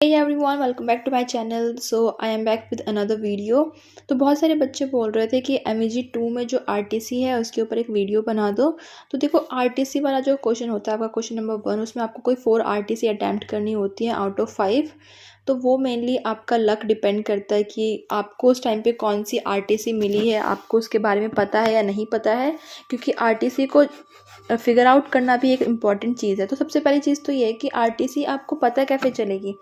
Hey everyone, welcome back to my channel. So I am back with another video. तो बहुत सारे बच्चे बोल रहे थे कि MEG 2 में जो RTC है उसके ऊपर एक वीडियो बना दो। तो देखो RTC वाला जो क्वेश्चन होता है आपका क्वेश्चन नंबर 1, उसमें आपको कोई 4 RTC अटैम्प्ट करनी होती है आउट ऑफ 5। तो वो मेनली आपका लक डिपेंड करता है कि आपको उस टाइम पे कौन सी RTC मिली है, आपको उसके बारे में पता है या नहीं पता है, क्योंकि RTC को फिगर आउट करना भी एक इम्पॉर्टेंट चीज़ है। तो सबसे पहली चीज़ तो ये है कि RTC आपको पता कैसे चलेगी।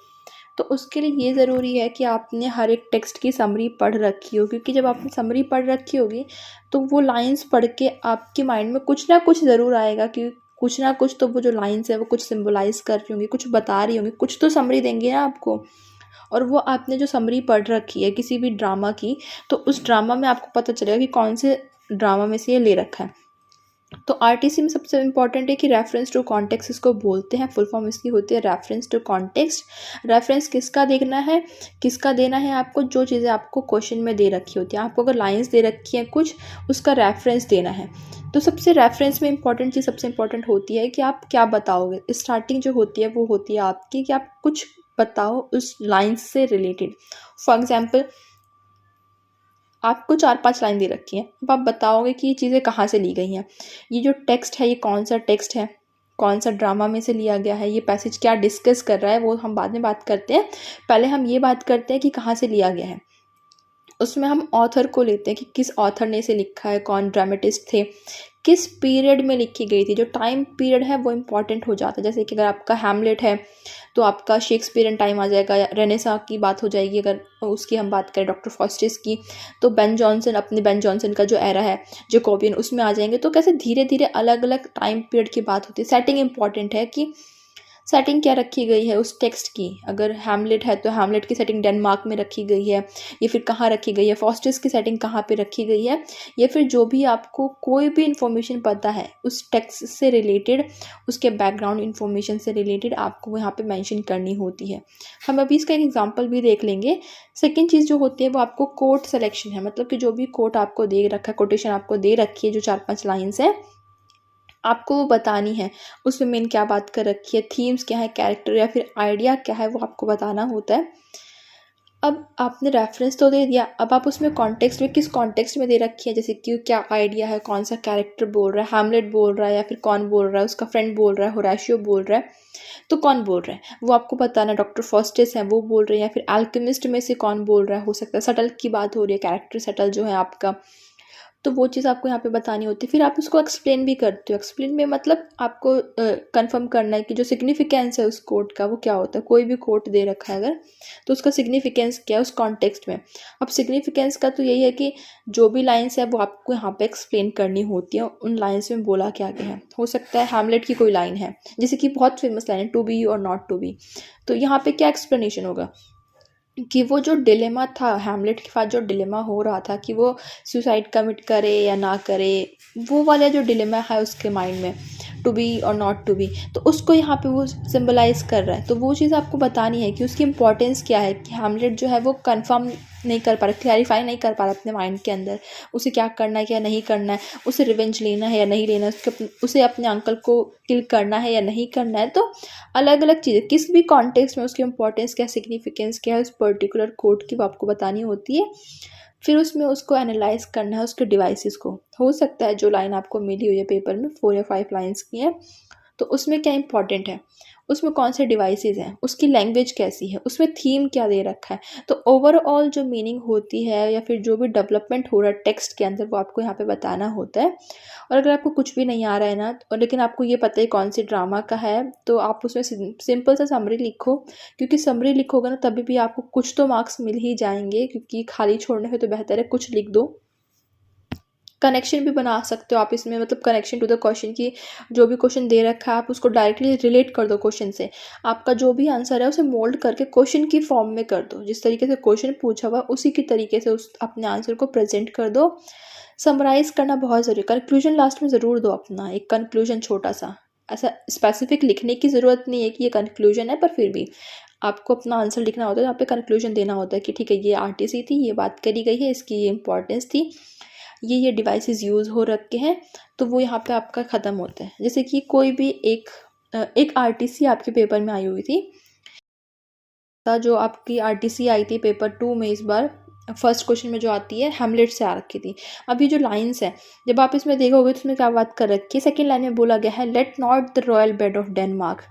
तो उसके लिए ये ज़रूरी है कि आपने हर एक टेक्स्ट की समरी पढ़ रखी हो, क्योंकि जब आपने समरी पढ़ रखी होगी तो वो लाइंस पढ़ के आपके माइंड में कुछ ना कुछ ज़रूर आएगा कि कुछ ना कुछ तो वो जो लाइंस है वो कुछ सिंबलाइज कर रही होंगी, कुछ बता रही होंगी, कुछ तो समरी देंगे ना आपको। और वो आपने जो समरी पढ़ रखी है किसी भी ड्रामा की, तो उस ड्रामा में आपको पता चलेगा कि कौन से ड्रामा में से ये ले रखा है। तो आरटीसी में सबसे इम्पॉर्टेंट है कि रेफरेंस टू कॉन्टेक्स्ट इसको बोलते हैं। फुल फॉर्म इसकी होती है रेफरेंस टू कॉन्टेक्स्ट। रेफरेंस किसका देखना है, किसका देना है आपको, जो चीज़ें आपको क्वेश्चन में दे रखी होती हैं। आपको अगर लाइंस दे रखी हैं कुछ, उसका रेफरेंस देना है। तो सबसे रेफरेंस में इंपॉर्टेंट चीज़ सबसे इंपॉर्टेंट होती है कि आप क्या बताओगे। स्टार्टिंग जो होती है वो होती है आपकी कि आप कुछ बताओ उस लाइन्स से रिलेटेड। फॉर एग्जाम्पल आपको 4-5 लाइन दे रखी हैं, अब आप बताओगे कि ये चीज़ें कहाँ से ली गई हैं, ये जो टेक्स्ट है ये कौन सा टेक्स्ट है, कौन सा ड्रामा में से लिया गया है, ये पैसेज क्या डिस्कस कर रहा है, वो हम बाद में बात करते हैं। पहले हम ये बात करते हैं कि कहाँ से लिया गया है। उसमें हम ऑथर को लेते हैं कि किस ऑथर ने इसे लिखा है, कौन ड्रामेटिस्ट थे, किस पीरियड में लिखी गई थी। जो टाइम पीरियड है वो इम्पॉर्टेंट हो जाता है। जैसे कि अगर आपका हैमलेट है तो आपका शेक्सपियरन टाइम आ जाएगा, या रेनेसा की बात हो जाएगी। अगर उसकी हम बात करें डॉक्टर फॉस्टिस की, तो बेन जॉनसन, अपने बेन जॉनसन का जो एरा है जैकोबियन, उसमें आ जाएंगे। तो कैसे धीरे धीरे अलग अलग टाइम पीरियड की बात होती है। सेटिंग इंपॉर्टेंट है कि सेटिंग क्या रखी गई है उस टेक्स्ट की। अगर हैमलेट है तो हैमलेट की सेटिंग डेनमार्क में रखी गई है, या फिर कहाँ रखी गई है, फॉस्टिस की सेटिंग कहाँ पे रखी गई है, या फिर जो भी आपको कोई भी इन्फॉर्मेशन पता है उस टेक्स्ट से रिलेटेड, उसके बैकग्राउंड इन्फॉर्मेशन से रिलेटेड आपको यहाँ पे मेंशन करनी होती है। हम अभी इसका एक एग्जांपल भी देख लेंगे। सेकेंड चीज़ जो होती है वो आपको कोट सेलेक्शन है, मतलब कि जो भी कोट आपको दे रखा है, कोटेशन आपको दे रखी है, जो 4-5 लाइन्स है आपको वो बतानी है। उसमें मेन क्या बात कर रखी है, थीम्स क्या है, कैरेक्टर या फिर आइडिया क्या है, वो आपको बताना होता है। अब आपने रेफरेंस तो दे दिया, अब आप उसमें कॉन्टेक्स्ट में किस कॉन्टेक्स्ट में दे रखी है, जैसे कि क्या आइडिया है, कौन सा कैरेक्टर बोल रहा है, हैमलेट बोल रहा है या फिर कौन बोल रहा है, उसका फ्रेंड बोल रहा है, होराशियो बोल रहा है, तो कौन बोल रहा है वो आपको बताना। डॉक्टर फॉस्टिस है वो बोल रहे हैं, या फिर अल्केमिस्ट में से कौन बोल रहा है, हो सकता है सटल की बात हो रही है, कैरेक्टर सटल जो है आपका, तो वो चीज़ आपको यहाँ पे बतानी होती है। फिर आप उसको एक्सप्लेन भी करते हो। एक्सप्लेन में मतलब आपको कंफर्म करना है कि जो सिग्निफिकेंस है उस कोट का वो क्या होता है। कोई भी कोट दे रखा है अगर, तो उसका सिग्निफिकेंस क्या है उस कॉन्टेक्स्ट में। अब सिग्निफिकेंस का तो यही है कि जो भी लाइन्स है वो आपको यहाँ पे एक्सप्लेन करनी होती है, उन लाइन्स में बोला क्या गया है। हो सकता है हैमलेट की कोई लाइन है, जैसे कि बहुत फेमस लाइन है, टू बी और नॉट टू बी, तो यहाँ पे क्या एक्सप्लेनेशन होगा कि वो जो डिलेमा था, हैमलेट के साथ जो डिलेमा हो रहा था कि वो सुसाइड कमिट करे या ना करे, वो वाला जो डिलेमा है उसके माइंड में, टू बी और नॉट टू बी, तो उसको यहाँ पे वो सिंबलाइज कर रहा है। तो वो चीज़ आपको बतानी है कि उसकी इंपॉर्टेंस क्या है, कि हैमलेट जो है वो कंफर्म नहीं कर पा रहा, क्लैरिफाई नहीं कर पा रहा अपने माइंड के अंदर, उसे क्या करना है क्या नहीं करना है, उसे रिवेंज लेना है या नहीं लेना है, उसे अपने अंकल को किल करना है या नहीं करना है। तो अलग अलग चीज़ें किस भी कॉन्टेक्स्ट में उसकी इंपॉर्टेंस क्या, सिग्निफिकेंस क्या है उस पर्टिकुलर कोड की, वो आपको बतानी होती है। फिर उसमें उसको एनालाइज करना है उसके डिवाइसेस को। हो सकता है जो लाइन आपको मिली हुई है पेपर में 4 या 5 लाइन्स की है, तो उसमें क्या इंपॉर्टेंट है, उसमें कौन से डिवाइसेस हैं, उसकी लैंग्वेज कैसी है, उसमें थीम क्या दे रखा है। तो ओवरऑल जो मीनिंग होती है या फिर जो भी डेवलपमेंट हो रहा है टेक्स्ट के अंदर, वो आपको यहाँ पे बताना होता है। और अगर आपको कुछ भी नहीं आ रहा है ना, और लेकिन आपको ये पता है कौन सी ड्रामा का है, तो आप उसमें सिंपल सा समरी लिखो, क्योंकि समरी लिखोगे ना तभी भी आपको कुछ तो मार्क्स मिल ही जाएंगे, क्योंकि खाली छोड़ने से तो बेहतर है कुछ लिख दो। कनेक्शन भी बना सकते हो आप इसमें, मतलब कनेक्शन टू द क्वेश्चन की, जो भी क्वेश्चन दे रखा है आप उसको डायरेक्टली रिलेट कर दो क्वेश्चन से। आपका जो भी आंसर है उसे मोल्ड करके क्वेश्चन की फॉर्म में कर दो, जिस तरीके से क्वेश्चन पूछा हुआ उसी की तरीके से उस अपने आंसर को प्रेजेंट कर दो। समराइज करना बहुत ज़रूरी है। कंक्लूजन लास्ट में ज़रूर दो अपना, एक कंक्लूजन छोटा सा, ऐसा स्पेसिफिक लिखने की ज़रूरत नहीं है कि ये कंक्लूजन है, पर फिर भी आपको अपना आंसर लिखना होता है। यहाँ पे कंक्लूजन देना होता है कि ठीक है ये आरटीसी थी, ये बात करी गई है, इसकी ये इंपॉर्टेंस थी, ये डिवाइसेस यूज़ हो रखे हैं, तो वो यहाँ पे आपका ख़त्म होता है। जैसे कि कोई भी एक आरटीसी आपके पेपर में आई हुई थी, था जो आपकी आरटीसी आई थी पेपर 2 में, इस बार फर्स्ट क्वेश्चन में जो आती है हैमलेट से आ रखी थी। अब ये जो लाइन्स है जब आप इसमें देखोगे तो इसमें क्या बात कर रखी है, सेकंड लाइन में बोला गया है let not the royal bed of Denmark.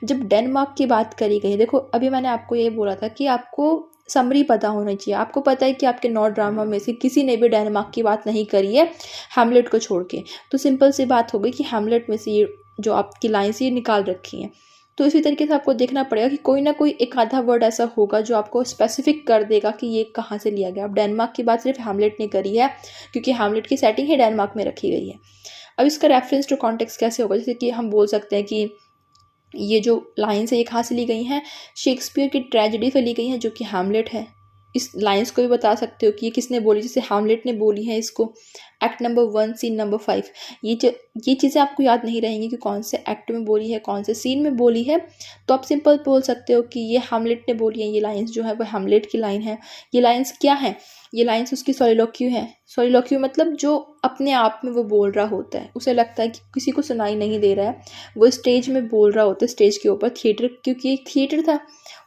जब डेनमार्क की बात करी गई, देखो अभी मैंने आपको ये बोला था कि आपको समरी पता होना चाहिए। आपको पता है कि आपके 9 ड्रामा में से किसी ने भी डेनमार्क की बात नहीं करी है हैमलेट को छोड़ के, तो सिंपल सी बात हो गई कि हैमलेट में से ये जो आपकी लाइन्स ये निकाल रखी हैं। तो इसी तरीके से आपको देखना पड़ेगा कि कोई ना कोई एक आधा वर्ड ऐसा होगा जो आपको स्पेसिफिक कर देगा कि ये कहाँ से लिया गया। अब डेनमार्क की बात सिर्फ हैमलेट ने करी है क्योंकि हैमलेट की सेटिंग ही डेनमार्क में रखी गई है। अब इसका रेफरेंस टू कॉन्टेक्स्ट कैसे होगा, जैसे कि हम बोल सकते हैं कि ये जो लाइन्स है ये कहाँ से ली गई हैं, शेक्सपियर की ट्रेजेडी से ली गई हैं जो कि हैमलेट है। इस लाइन्स को भी बता सकते हो कि ये किसने बोली, जैसे हैमलेट ने बोली है इसको एक्ट नंबर 1 सीन नंबर 5। ये चीज़ें आपको याद नहीं रहेंगी कि कौन से एक्ट में बोली है, कौन से सीन में बोली है, तो आप सिंपल बोल सकते हो कि ये हैमलेट ने बोली है। ये लाइन्स जो है वो हैमलेट की लाइन है। ये लाइन्स क्या है, ये लाइन्स उसकी सोलिलोक्यू है। सोलिलोक्यू मतलब जो अपने आप में वो बोल रहा होता है, उसे लगता है कि किसी को सुनाई नहीं दे रहा है, वो स्टेज में बोल रहा होता है, स्टेज के ऊपर। थिएटर, क्योंकि एक थिएटर था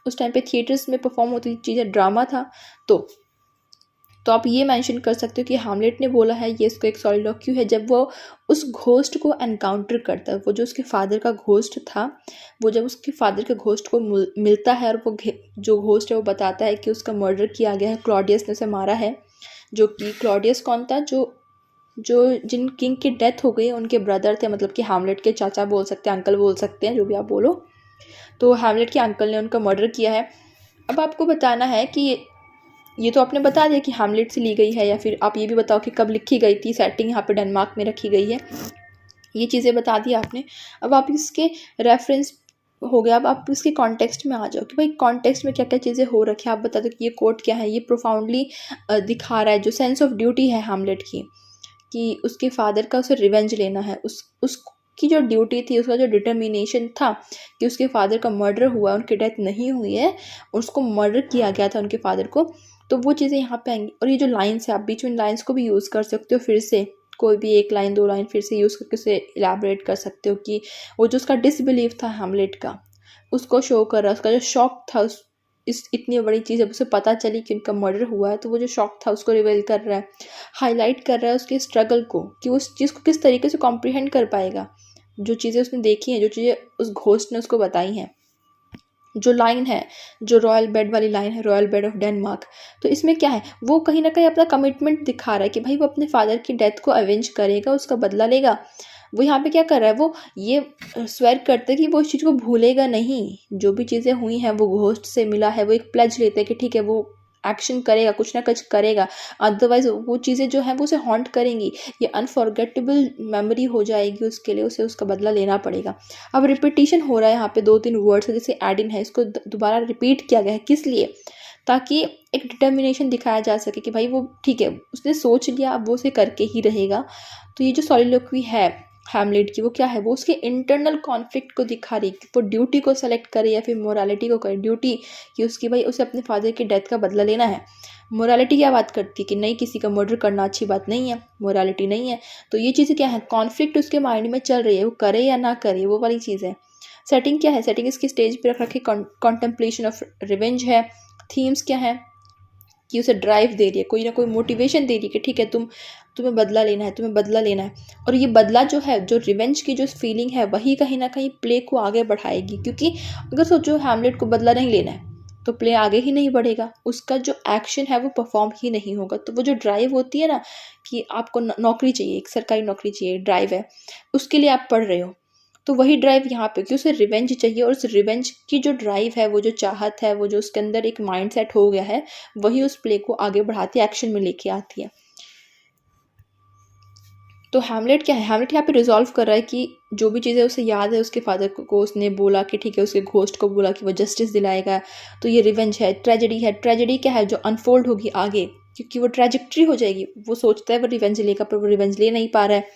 उस टाइम पे, थिएटर्स में परफॉर्म होती चीज़ें, ड्रामा था। तो आप ये मेंशन कर सकते हो कि हैमलेट ने बोला है, ये इसको एक सॉलिलोक्यू है। जब वो उस घोस्ट को एनकाउंटर करता है, वो जो उसके फादर का घोस्ट था, वो जब उसके फादर के घोस्ट को मिलता है और वो जो घोस्ट है वो बताता है कि उसका मर्डर किया गया है, क्लॉडियस ने उसे मारा है। जो कि क्लॉडियस कौन था, जो जिन किंग की डेथ हो गई उनके ब्रदर थे, मतलब कि हैमलेट के चाचा बोल सकते हैं, अंकल बोल सकते हैं, जो भी आप बोलो। तो हैमलेट के अंकल ने उनका मर्डर किया है। अब आपको बताना है कि ये तो आपने बता दिया कि हैमलेट से ली गई है, या फिर आप ये भी बताओ कि कब लिखी गई थी, सेटिंग यहाँ पे डेनमार्क में रखी गई है। ये चीज़ें बता दी आपने। अब आप इसके रेफरेंस हो गया, अब आप इसके कॉन्टेक्स्ट में आ जाओ कि भाई कॉन्टेक्स्ट में क्या क्या चीज़ें हो रखी है। आप बता दो कि ये कोट क्या है। ये प्रोफाउंडली दिखा रहा है जो सेंस ऑफ ड्यूटी है हैमलेट की, कि उसके फादर का उसे रिवेंज लेना है। उसकी जो ड्यूटी थी, उसका जो डिटर्मिनेशन था कि उसके फादर का मर्डर हुआ, उनकी डेथ नहीं हुई है, उसको मर्डर किया गया था उनके फादर को। तो वो चीज़ें यहाँ पे आएंगी। और ये जो लाइन्स है, आप बीच में लाइन्स को भी यूज़ कर सकते हो, फिर से कोई भी एक लाइन 2 लाइन फिर से यूज़ करके उसे इलेबोरेट कर सकते हो कि वो जो उसका डिसबिलीफ था हैमलेट का, उसको शो कर रहा है। उसका जो शॉक था इस इतनी बड़ी चीज़, जब उसे पता चली कि उनका मर्डर हुआ है, तो वो जो शॉक था उसको रिवील कर रहा है, हाईलाइट कर रहा है उसके स्ट्रगल को, कि उस चीज़ को किस तरीके से कॉम्प्रिहेंड कर पाएगा, जो चीज़ें उसने देखी हैं, जो चीज़ें उस घोस्ट ने उसको बताई हैं। जो लाइन है, जो रॉयल बेड वाली लाइन है, रॉयल बेड ऑफ डेनमार्क, तो इसमें क्या है, वो कहीं ना कहीं अपना कमिटमेंट दिखा रहा है कि भाई वो अपने फादर की डेथ को अवेंज करेगा, उसका बदला लेगा। वो यहाँ पे क्या कर रहा है, वो ये स्वेर करते कि वो इस चीज़ को भूलेगा नहीं। जो भी चीज़ें हुई हैं, वो घोस्ट से मिला है, वो एक प्लेज लेते हैं कि ठीक है वो एक्शन करेगा, कुछ ना कुछ करेगा, अदरवाइज वो चीज़ें जो हैं वो उसे हॉन्ट करेंगी, ये अनफॉरगेटेबल मेमोरी हो जाएगी उसके लिए, उसे उसका बदला लेना पड़ेगा। अब रिपीटिशन हो रहा है यहाँ पे, 2-3 वर्ड्स है जैसे एड इन है, इसको दोबारा रिपीट किया गया है, किस लिए, ताकि एक डिटर्मिनेशन दिखाया जा सके कि भाई वो ठीक है, उसने सोच लिया, अब वो उसे करके ही रहेगा। तो ये जो सॉलिलोक्वी है हैमलेट की, वो क्या है, वो उसके इंटरनल कॉन्फ्लिक्ट को दिखा रही है कि वो ड्यूटी को सेलेक्ट करे या फिर मोरालिटी को करे। ड्यूटी कि उसकी भाई उसे अपने फादर की डेथ का बदला लेना है। मोरालिटी क्या बात करती है कि नहीं, किसी का मर्डर करना अच्छी बात नहीं है, मोरालिटी नहीं है। तो ये चीज़ें क्या है, कॉन्फ्लिक्ट उसके माइंड में चल रही है, वो करे या ना करे, वो वाली चीज़ है। सेटिंग क्या है, सेटिंग इसकी स्टेज पर रख रखी कॉन्टेम्पलेशन ऑफ रिवेंज है। थीम्स क्या है कि उसे ड्राइव दे रही है, कोई ना कोई मोटिवेशन दे रही है कि ठीक है तुम्हें बदला लेना है, तुम्हें बदला लेना है। और ये बदला जो है, जो रिवेंज की जो फीलिंग है, वही कहीं ना कहीं प्ले को आगे बढ़ाएगी। क्योंकि अगर सोचो हैमलेट को बदला नहीं लेना है तो प्ले आगे ही नहीं बढ़ेगा, उसका जो एक्शन है वो परफॉर्म ही नहीं होगा। तो वो जो ड्राइव होती है ना कि आपको नौकरी चाहिए, एक सरकारी नौकरी चाहिए, ड्राइव है, उसके लिए आप पढ़ रहे हो, तो वही ड्राइव यहाँ पे कि उसे रिवेंज चाहिए। और उस रिवेंज की जो ड्राइव है, वो जो चाहत है, वो जो उसके अंदर एक माइंडसेट हो गया है, वही उस प्ले को आगे बढ़ाती है, एक्शन में लेके आती है। तो हैमलेट क्या है, हैमलेट यहाँ पे रिजॉल्व कर रहा है कि जो भी चीज़ें उसे याद है उसके फादर को उसने बोला कि ठीक है, उसके घोस्ट को बोला कि वो जस्टिस दिलाएगा, तो ये रिवेंज है। ट्रेजेडी है, ट्रेजेडी क्या है, जो अनफोल्ड होगी आगे, क्योंकि वो ट्रेजेक्ट्री हो जाएगी। वो सोचता है वो रिवेंज लेगा, पर वो रिवेंज ले नहीं पा रहा है।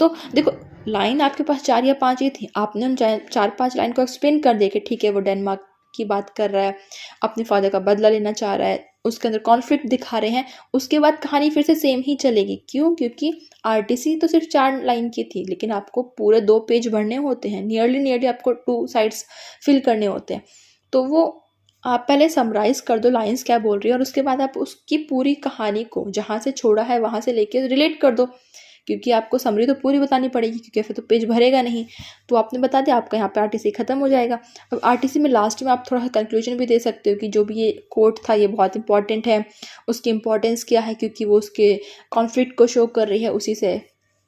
तो देखो, लाइन आपके पास 4 या 5 ही थी, आपने उन 4-5 लाइन को एक्सप्लेन कर दिया कि ठीक है वो डेनमार्क की बात कर रहा है, अपने फादर का बदला लेना चाह रहा है, उसके अंदर कॉन्फ्लिक्ट दिखा रहे हैं। उसके बाद कहानी फिर से सेम ही चलेगी। क्यों? क्योंकि आरटीसी तो सिर्फ 4 लाइन की थी, लेकिन आपको पूरे 2 पेज भरने होते हैं, नियरली आपको 2 साइड्स फिल करने होते हैं। तो वो आप पहले समराइज़ कर दो लाइन्स क्या बोल रही है और उसके बाद आप उसकी पूरी कहानी को जहाँ से छोड़ा है वहाँ से लेके रिलेट कर दो, क्योंकि आपको समरी तो पूरी बतानी पड़ेगी, क्योंकि फिर तो पेज भरेगा नहीं। तो आपने बता दिया, आपका यहाँ पे आरटीसी ख़त्म हो जाएगा। अब आरटीसी में लास्ट में आप थोड़ा सा कंक्लूजन भी दे सकते हो कि जो भी ये कोट था ये बहुत इंपॉर्टेंट है, उसकी इंपॉर्टेंस क्या है, क्योंकि वो उसके कॉन्फ्लिक्ट को शो कर रही है, उसी से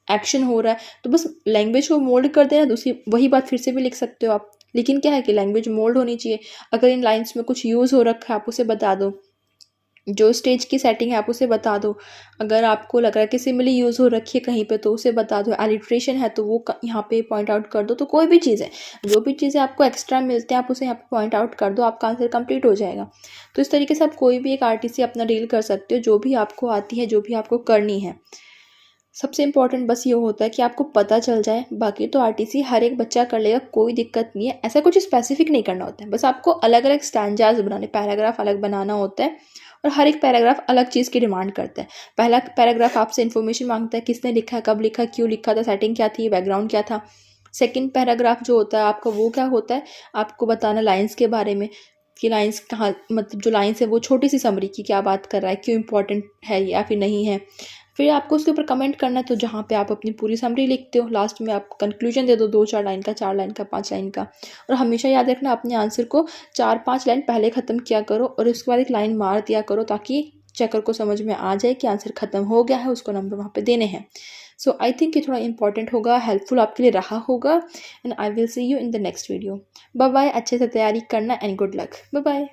एक्शन हो रहा है। तो बस लैंग्वेज को मोल्ड कर देना, दूसरी वही बात फिर से भी लिख सकते हो आप। लेकिन क्या है कि लैंग्वेज मोल्ड होनी चाहिए। अगर इन लाइन्स में कुछ यूज़ हो रखा है आप उसे बता दो, जो स्टेज की सेटिंग है आप उसे बता दो। अगर आपको लग रहा है कि सिमिली यूज़ हो रखी है कहीं पे तो उसे बता दो। एलिट्रेशन है तो वो यहाँ पे पॉइंट आउट कर दो। तो कोई भी चीज़ है, जो भी चीज़ें आपको एक्स्ट्रा मिलते हैं आप उसे यहाँ पे पॉइंट आउट कर दो, आपका आंसर कंप्लीट हो जाएगा। तो इस तरीके से आप कोई भी एक आरटीसी अपना डील कर सकते हो, जो भी आपको आती है, जो भी आपको करनी है। सबसे इम्पॉर्टेंट बस ये होता है कि आपको पता चल जाए। बाकी तो आरटीसी हर एक बच्चा कर लेगा, कोई दिक्कत नहीं है। ऐसा कुछ स्पेसिफिक नहीं करना होता है, बस आपको अलग अलग स्टैंजाज बनाने, पैराग्राफ अलग बनाना होता है और हर एक पैराग्राफ अलग चीज़ की डिमांड करता है। पहला पैराग्राफ आपसे इन्फॉर्मेशन मांगता है, किसने लिखा, कब लिखा, क्यों लिखा था, सेटिंग क्या थी, बैकग्राउंड क्या था। सेकंड पैराग्राफ जो होता है आपका, वो क्या होता है, आपको बताना लाइन्स के बारे में कि लाइन्स कहाँ, मतलब जो लाइन्स है वो छोटी सी समरी की क्या बात कर रहा है, क्यों इंपॉर्टेंट है या फिर नहीं है। फिर आपको उसके ऊपर कमेंट करना है, तो जहाँ पे आप अपनी पूरी समरी लिखते हो, लास्ट में आप कंक्लूजन दे दो, 2-4 लाइन का, 4 लाइन का, 5 लाइन का। और हमेशा याद रखना, अपने आंसर को 4-5 लाइन पहले ख़त्म किया करो और उसके बाद एक लाइन मार दिया करो, ताकि चेकर को समझ में आ जाए कि आंसर ख़त्म हो गया है, उसको नंबर वहाँ पे देने हैं। सो आई थिंक ये थोड़ा इंपॉर्टेंट होगा, हेल्पफुल आपके लिए रहा होगा। And I will see you in the next video. Bye bye, अच्छे से तैयारी करना and good luck. Bye bye.